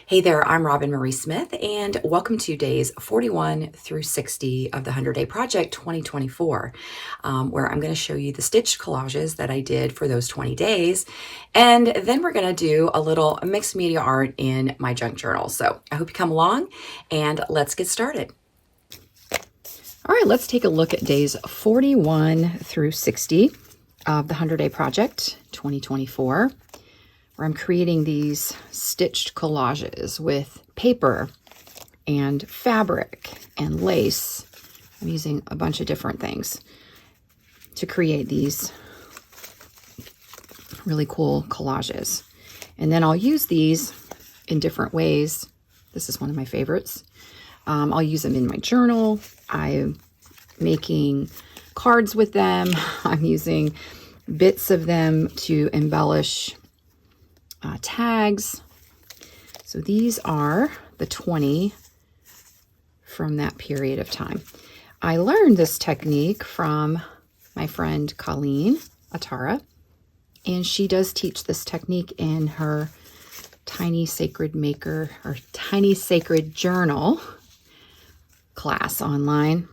Hey there, I'm Roben-Marie Smith, and welcome to days 41 through 60 of the 100-Day Project 2024, where I'm going to show you the stitched collages that I did for those 20 days. And then we're going to do a little mixed media art in my junk journal. So I hope you come along, and let's get started. All right, let's take a look at days 41 through 60 of the 100-Day Project 2024. Where I'm creating these stitched collages with paper and fabric and lace. I'm using a bunch of different things to create these really cool collages. And then I'll use these in different ways. This is one of my favorites. I'll use them in my journal. I'm making cards with them. I'm using bits of them to embellish tags. So these are the 20 from that period of time. I learned this technique from my friend Colleen Attara, and she does teach this technique in her Tiny Sacred Maker or Tiny Sacred Journal class online.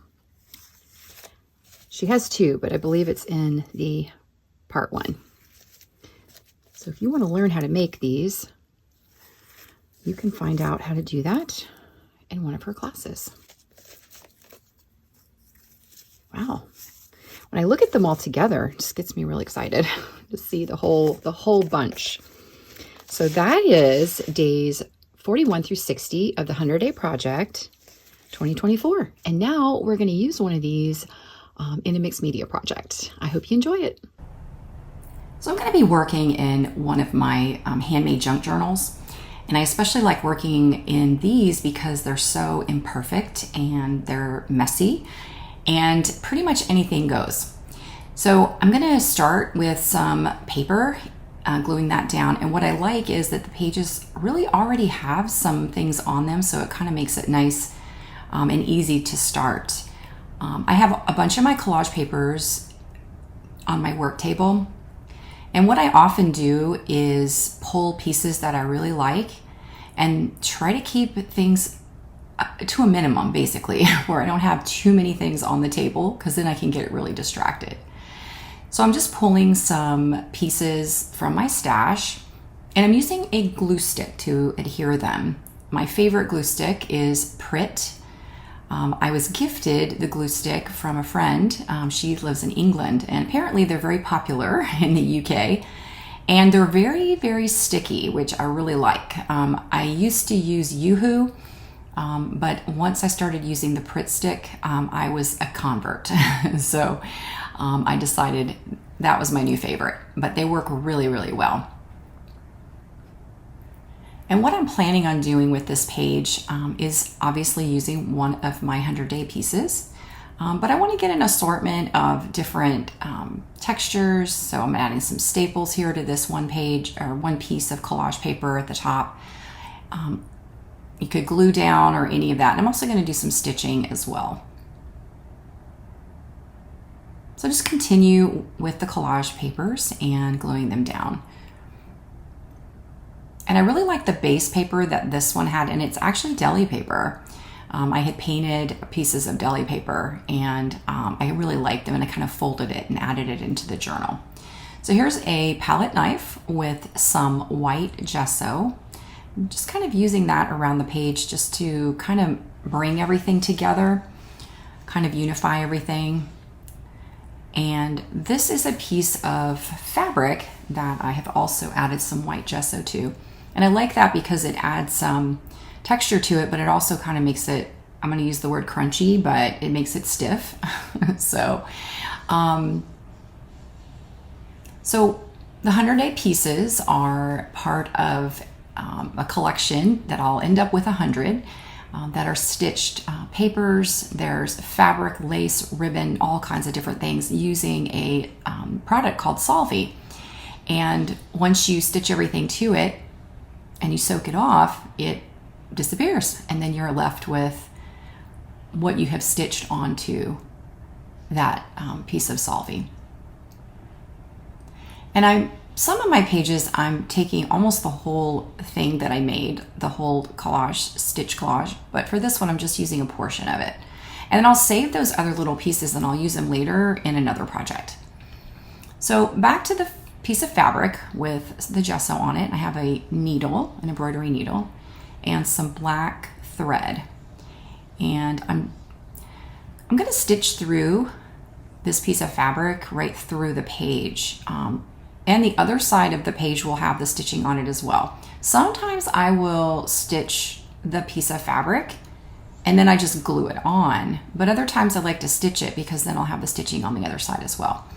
She has two, but I believe it's in the part one. So if you want to learn how to make these, you can find out how to do that in one of her classes. Wow. When I look at them all together, it just gets me really excited to see the whole bunch. So that is days 41 through 60 of the 100-Day Project 2024. And now we're going to use one of these in a mixed media project. I hope you enjoy it. So I'm going to be working in one of my handmade junk journals, and I especially like working in these because they're so imperfect and they're messy and pretty much anything goes. So I'm going to start with some paper, gluing that down, and what I like is that the pages really already have some things on them, so it kind of makes it nice and easy to start. I have a bunch of my collage papers on my work table. And what I often do is pull pieces that I really like and try to keep things to a minimum, basically, where I don't have too many things on the table, because then I can get really distracted. So I'm just pulling some pieces from my stash, and I'm using a glue stick to adhere them. My favorite glue stick is Pritt. I was gifted the glue stick from a friend. She lives in England, and apparently they're very popular in the UK, and they're very, very sticky, which I really like. I used to use Yoo-hoo, but once I started using the Pritt stick, I was a convert. So I decided that was my new favorite, but they work really, really well. And what I'm planning on doing with this page is obviously using one of my 100-day pieces, but I want to get an assortment of different textures. So I'm adding some staples here to this one page, or one piece of collage paper at the top. You could glue down or any of that. And I'm also going to do some stitching as well. So just continue with the collage papers and gluing them down. And I really like the base paper that this one had, and it's actually deli paper. I had painted pieces of deli paper, and I really liked them, and I kind of folded it and added it into the journal. So here's a palette knife with some white gesso. I'm just kind of using that around the page just to kind of bring everything together, kind of unify everything. And this is a piece of fabric that I have also added some white gesso to. And I like that because it adds some texture to it, but it also kind of makes it, I'm going to use the word crunchy, but it makes it stiff. So the 100-day pieces are part of a collection that I'll end up with 100 that are stitched papers. There's fabric, lace, ribbon, all kinds of different things using a product called Solvy. And once you stitch everything to it, and you soak it off, it disappears, and then you're left with what you have stitched onto that piece of Solvy. And I'm some of my pages, I'm taking almost the whole thing that I made, the whole collage, stitch collage. But for this one, I'm just using a portion of it. And then I'll save those other little pieces and I'll use them later in another project. So back to the piece of fabric with the gesso on it. I have a needle, an embroidery needle, and some black thread. And I'm going to stitch through this piece of fabric right through the page. And the other side of the page will have the stitching on it as well. Sometimes I will stitch the piece of fabric and then I just glue it on. But other times I like to stitch it because then I'll have the stitching on the other side as well.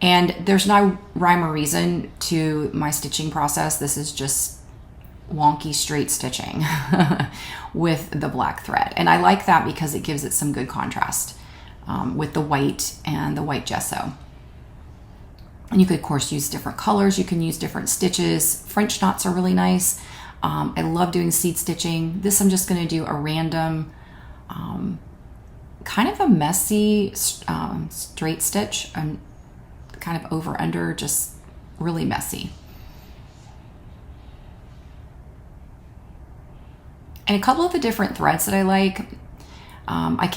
And there's no rhyme or reason to my stitching process. This is just wonky straight stitching with the black thread. And I like that because it gives it some good contrast with the white and the white gesso. And you could, of course, use different colors. You can use different stitches. French knots are really nice. I love doing seed stitching. This I'm just going to do a random, kind of a messy straight stitch. Kind of over under, just really messy. And a couple of the different threads that I like, I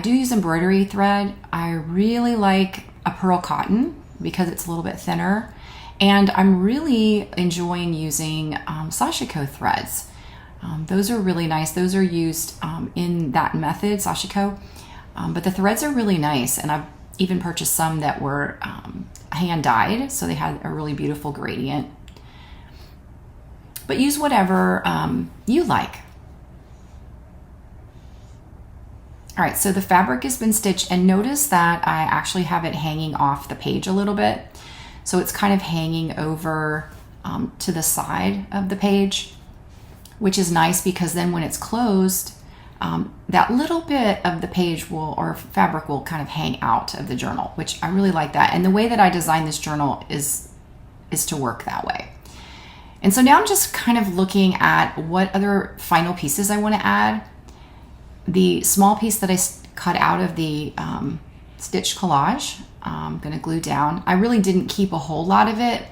do use embroidery thread. I really like a pearl cotton because it's a little bit thinner. And I'm really enjoying using sashiko threads. Those are really nice. Those are used in that method, sashiko. But the threads are really nice. And I've even purchased some that were hand dyed. So they had a really beautiful gradient. But use whatever you like. All right, so the fabric has been stitched, and notice that I actually have it hanging off the page a little bit. So it's kind of hanging over to the side of the page, which is nice because then when it's closed, that little bit of the page or fabric will kind of hang out of the journal, which I really like that. And the way that I designed this journal is to work that way. And so now I'm just kind of looking at what other final pieces I want to add. The small piece that I cut out of the stitch collage, I'm going to glue down. I really didn't keep a whole lot of it.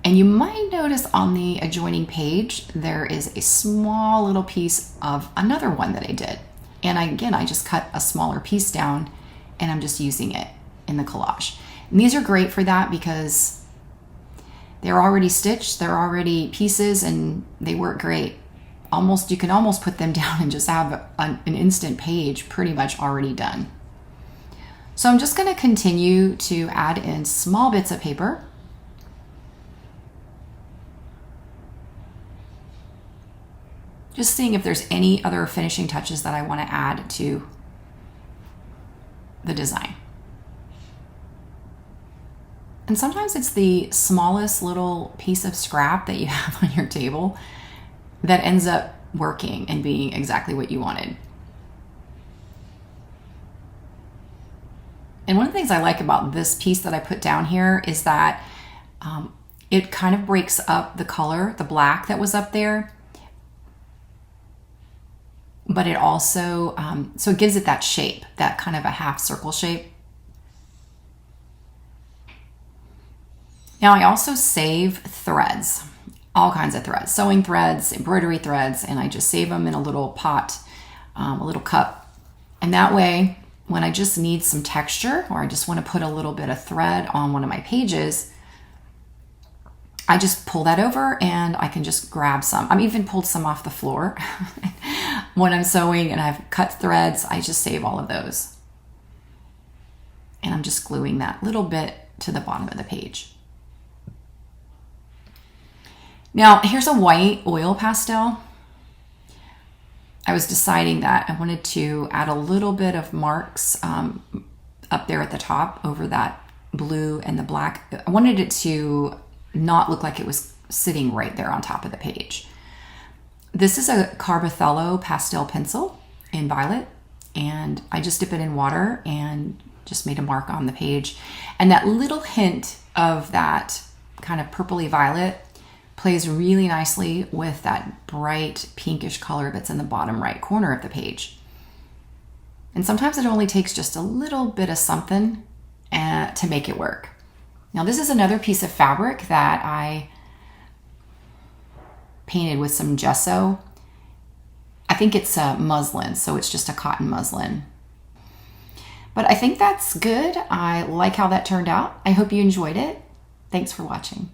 And you might notice on the adjoining page, there is a small little piece of another one that I did. And I just cut a smaller piece down and I'm just using it in the collage. And these are great for that because they're already stitched, they're already pieces, and they work great. You can almost put them down and just have an instant page pretty much already done. So I'm just going to continue to add in small bits of paper. Just seeing if there's any other finishing touches that I want to add to the design. And sometimes it's the smallest little piece of scrap that you have on your table that ends up working and being exactly what you wanted. And one of the things I like about this piece that I put down here is that it kind of breaks up the color, the black that was up there. But it also, so it gives it that shape, that kind of a half circle shape. Now I also save threads, all kinds of threads, sewing threads, embroidery threads, and I just save them in a little pot, a little cup. And that way, when I just need some texture or I just want to put a little bit of thread on one of my pages, I just pull that over and I can just grab some. I've even pulled some off the floor when I'm sewing and I've cut threads. I just save all of those. And I'm just gluing that little bit to the bottom of the page. Now, here's a white oil pastel. I was deciding that I wanted to add a little bit of marks up there at the top over that blue and the black. I wanted it to not look like it was sitting right there on top of the page. This is a Carbothello pastel pencil in violet, and I just dip it in water and just made a mark on the page. And that little hint of that kind of purpley violet plays really nicely with that bright pinkish color that's in the bottom right corner of the page. And sometimes it only takes just a little bit of something to make it work. Now this is another piece of fabric that I painted with some gesso. I think it's a muslin, so it's just a cotton muslin. But I think that's good. I like how that turned out. I hope you enjoyed it. Thanks for watching.